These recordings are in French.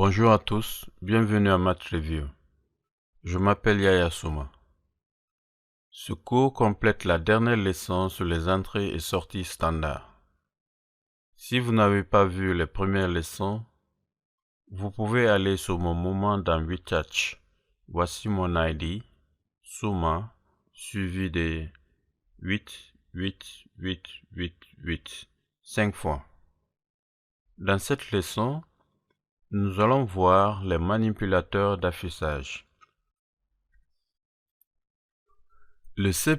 Bonjour à tous, bienvenue à Math Review. Je m'appelle Yaya Souma. Ce cours complète la dernière leçon sur les entrées et sorties standards. Si vous n'avez pas vu les premières leçons, vous pouvez aller sur mon moment dans Retouch. Voici mon ID, Souma, suivi de 8, 5 fois. Dans cette leçon, nous allons voir les manipulateurs d'affichage. Le C++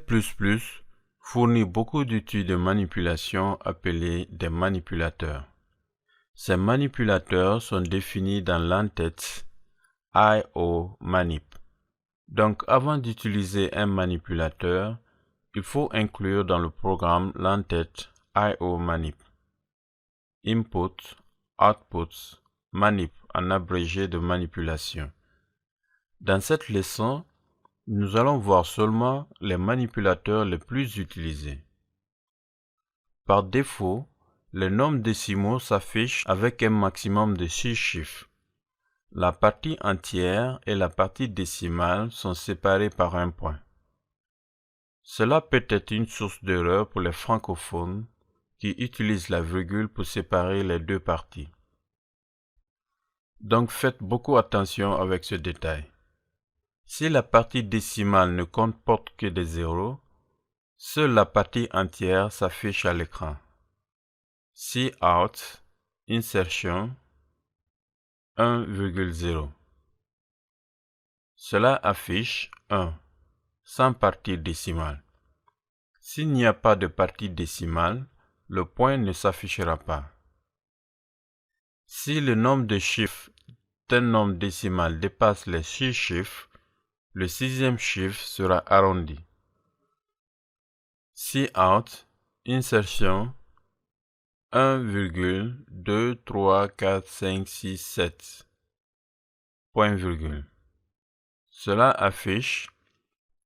fournit beaucoup d'outils de manipulation appelés des manipulateurs. Ces manipulateurs sont définis dans l'entête IOManip. Donc avant d'utiliser un manipulateur, il faut inclure dans le programme l'entête IOManip. Input, Outputs, Manip en abrégé de manipulation. Dans cette leçon, nous allons voir seulement les manipulateurs les plus utilisés. Par défaut, les nombres décimaux s'affichent avec un maximum de 6 chiffres. La partie entière et la partie décimale sont séparées par un point. Cela peut être une source d'erreur pour les francophones qui utilisent la virgule pour séparer les deux parties. Donc faites beaucoup attention avec ce détail. Si la partie décimale ne comporte que des zéros, seule la partie entière s'affiche à l'écran. Cout, insertion, 1,0. Cela affiche 1, sans partie décimale. S'il n'y a pas de partie décimale, le point ne s'affichera pas. Si le nombre de chiffres d'un nombre décimal dépasse les 6 chiffres, le sixième chiffre sera arrondi. Cout, insertion, 1,23456,7. Point virgule. Cela affiche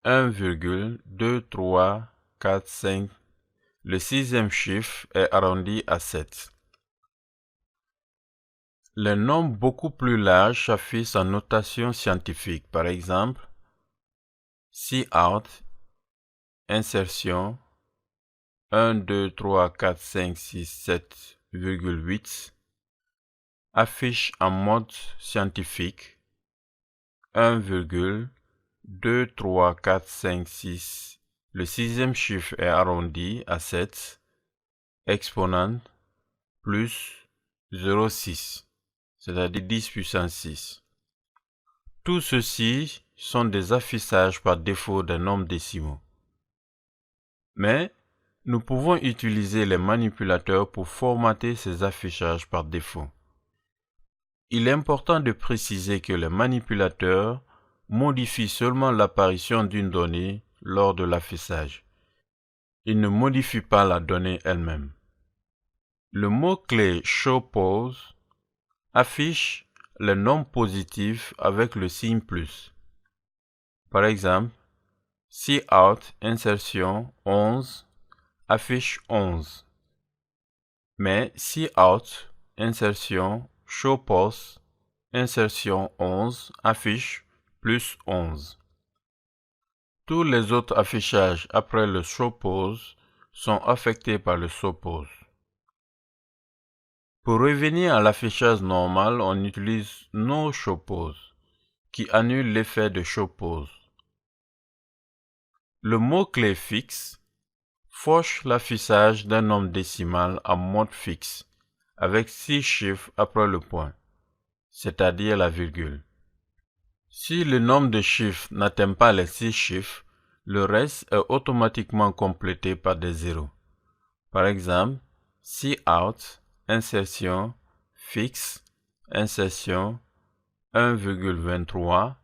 1,2345. Le sixième chiffre est arrondi à 7. Les nombres beaucoup plus larges s'affichent en notation scientifique. Par exemple, Cout, insertion, 1, 2, 3, 4, 5, 6, 7,8 affiche en mode scientifique 1,23456. Le sixième chiffre est arrondi à 7, exponent plus 0,6, c'est-à-dire 10 puissance 6. Tout ceci sont des affichages par défaut des nombres décimaux. Mais nous pouvons utiliser les manipulateurs pour formater ces affichages par défaut. Il est important de préciser que les manipulateurs modifient seulement l'apparition d'une donnée lors de l'affichage. Ils ne modifient pas la donnée elle-même. Le mot-clé showPose affiche les nombres positifs avec le signe plus. Par exemple, Cout, insertion, 11 affiche 11. Mais Cout, insertion, showPose, insertion 11 affiche plus 11. Tous les autres affichages après le showPose sont affectés par le showPose. Pour revenir à l'affichage normal, on utilise noShowPose, qui annule l'effet de showPose. Le mot-clé fixe force l'affichage d'un nombre décimal en mode fixe, avec 6 chiffres après le point, c'est-à-dire la virgule. Si le nombre de chiffres n'atteint pas les 6 chiffres, le reste est automatiquement complété par des zéros. Par exemple, Cout, insertion, fixe, insertion, 1,23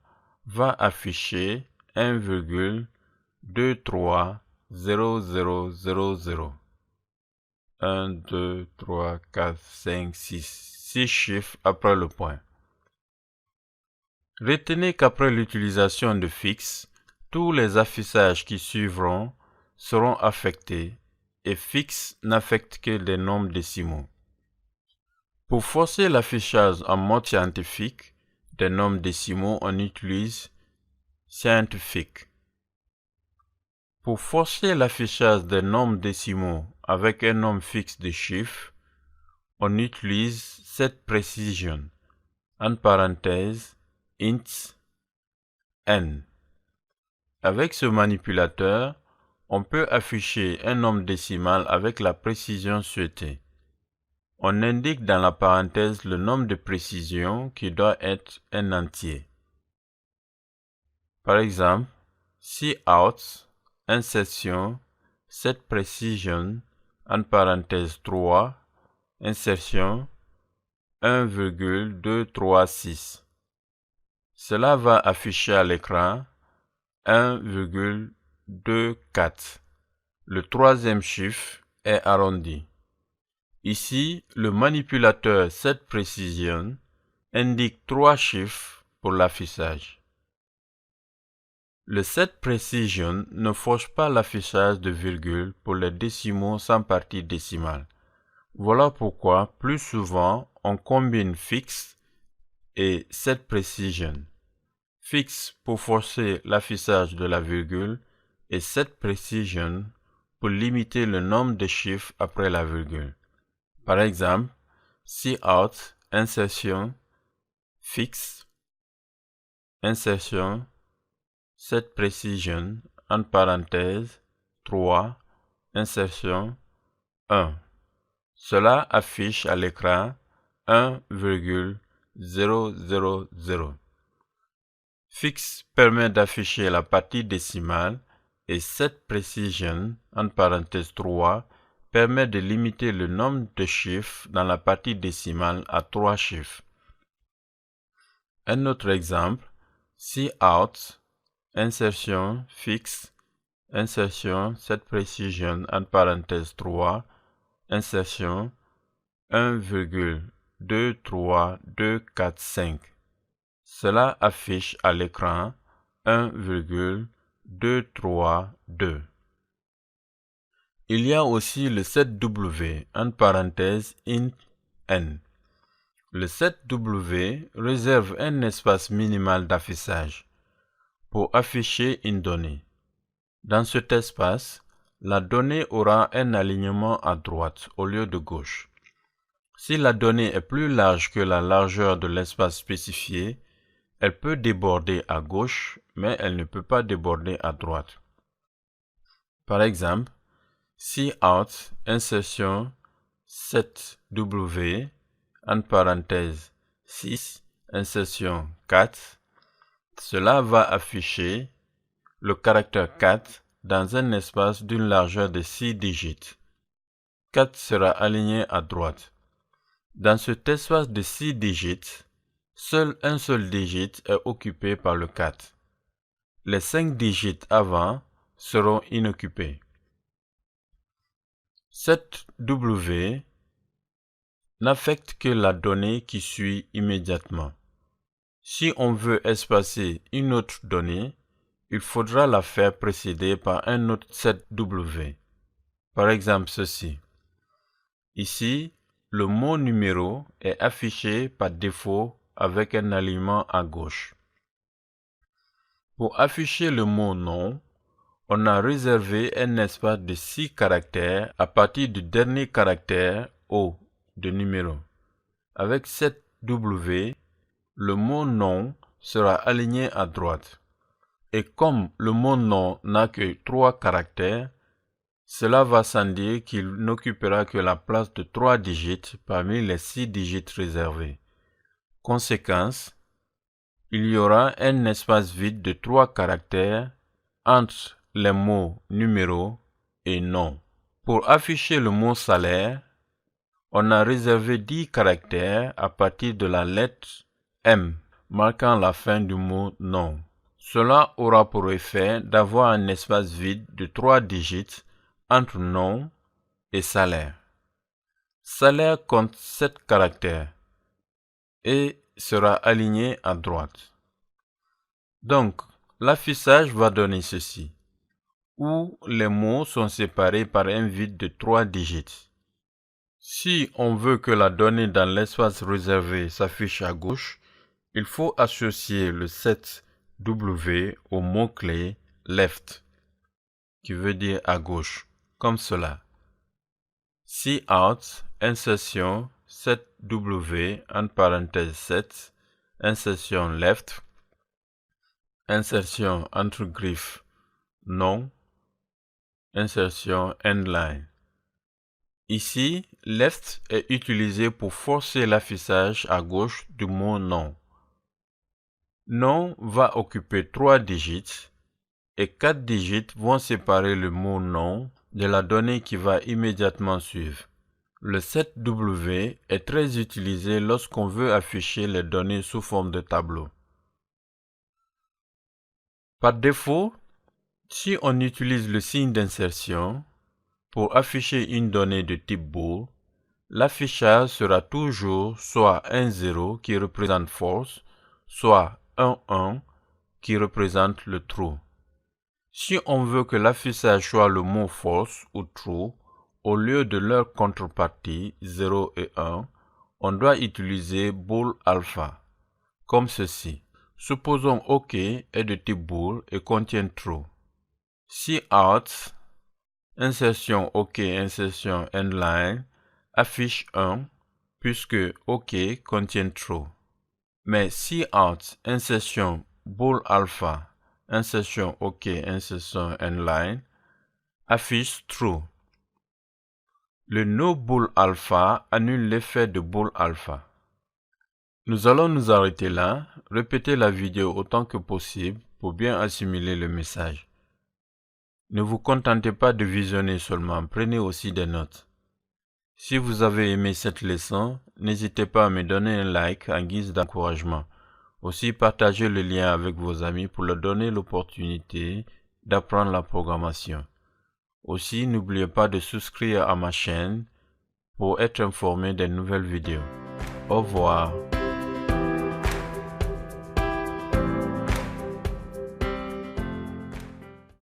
va afficher 1,230000. 1, 2, 3, 4, 5, 6 chiffres après le point. Retenez qu'après l'utilisation de fixe, tous les affichages qui suivront seront affectés et fixe n'affecte que les nombres décimaux. Pour forcer l'affichage en mode scientifique des nombres décimaux, on utilise scientifique. Pour forcer l'affichage des nombres décimaux avec un nombre fixe de chiffres, on utilise set precision, en parenthèse, int n. Avec ce manipulateur, on peut afficher un nombre décimal avec la précision souhaitée. On indique dans la parenthèse le nombre de précision qui doit être un entier. Par exemple, cout, insertion, set precision, en parenthèse 3, insertion 1,236. Cela va afficher à l'écran 1,24. Le troisième chiffre est arrondi. Ici, le manipulateur set precision indique 3 chiffres pour l'affichage. Le set precision ne force pas l'affichage de virgule pour les décimaux sans partie décimale. Voilà pourquoi, plus souvent, on combine fixe et set precision. Fixe pour forcer l'affichage de la virgule et set precision pour limiter le nombre de chiffres après la virgule. Par exemple, cout, insertion, fixe, insertion, set precision, en parenthèse, 3, insertion, 1. Cela affiche à l'écran 1,000. Fixe permet d'afficher la partie décimale et set precision, en parenthèse 3, permet de limiter le nombre de chiffres dans la partie décimale à 3 chiffres. Un autre exemple, cout, insertion, fixe, insertion, set precision, en parenthèse 3, insertion 1,23245. Cela affiche à l'écran 1,232. Il y a aussi le set W, en parenthèse int n. Le set W réserve un espace minimal d'affichage pour afficher une donnée. Dans cet espace, la donnée aura un alignement à droite au lieu de gauche. Si la donnée est plus large que la largeur de l'espace spécifié, elle peut déborder à gauche, mais elle ne peut pas déborder à droite. Par exemple, cout, insertion, set W, en parenthèse 6, insertion 4, cela va afficher le caractère 4 dans un espace d'une largeur de 6 digits. 4 sera aligné à droite. Dans cet espace de 6 digits, seul un seul digit est occupé par le 4. Les 5 digits avant seront inoccupés. Cette W n'affecte que la donnée qui suit immédiatement. Si on veut espacer une autre donnée, il faudra la faire précéder par un autre set W. Par exemple ceci. Ici, le mot numéro est affiché par défaut avec un alignement à gauche. Pour afficher le mot nom, on a réservé un espace de 6 caractères à partir du dernier caractère O de numéro. Avec cette W, le mot nom sera aligné à droite. Et comme le mot nom n'a que 3 caractères, cela va sans dire qu'il n'occupera que la place de 3 digits parmi les 6 digits réservés. Conséquence, il y aura un espace vide de 3 caractères entre les mots numéro et nom. Pour afficher le mot salaire, on a réservé 10 caractères à partir de la lettre M, marquant la fin du mot nom. Cela aura pour effet d'avoir un espace vide de 3 digits entre nom et salaire. Salaire compte 7 caractères et sera aligné à droite. Donc, l'affichage va donner ceci, où les mots sont séparés par un vide de 3 digits. Si on veut que la donnée dans l'espace réservé s'affiche à gauche, il faut associer le set W au mot-clé left, qui veut dire à gauche, comme cela. Cout, insertion, set W, entre parenthèses 7, insertion left, insertion entre griffes non, insertion endline. Ici, left est utilisé pour forcer l'affichage à gauche du mot non. Non va occuper 3 digits et 4 digits vont séparer le mot non de la donnée qui va immédiatement suivre. Le set W est très utilisé lorsqu'on veut afficher les données sous forme de tableau. Par défaut, si on utilise le signe d'insertion pour afficher une donnée de type bool, l'affichage sera toujours soit 1-0 qui représente false, soit 1-1 qui représente le true. Si on veut que l'affichage soit le mot false ou true, au lieu de leur contrepartie 0 et 1, on doit utiliser bool alpha, comme ceci. Supposons OK est de type bool et contient true. Cout, insertion OK, insertion endline, affiche 1 puisque OK contient true. Mais cout, insertion bool alpha, insertion OK, insertion endline, affiche true. Le no bool alpha annule l'effet de bool alpha. Nous allons nous arrêter là, répétez la vidéo autant que possible pour bien assimiler le message. Ne vous contentez pas de visionner seulement, prenez aussi des notes. Si vous avez aimé cette leçon, n'hésitez pas à me donner un like en guise d'encouragement. Aussi, partagez le lien avec vos amis pour leur donner l'opportunité d'apprendre la programmation. Aussi, n'oubliez pas de souscrire à ma chaîne pour être informé des nouvelles vidéos. Au revoir.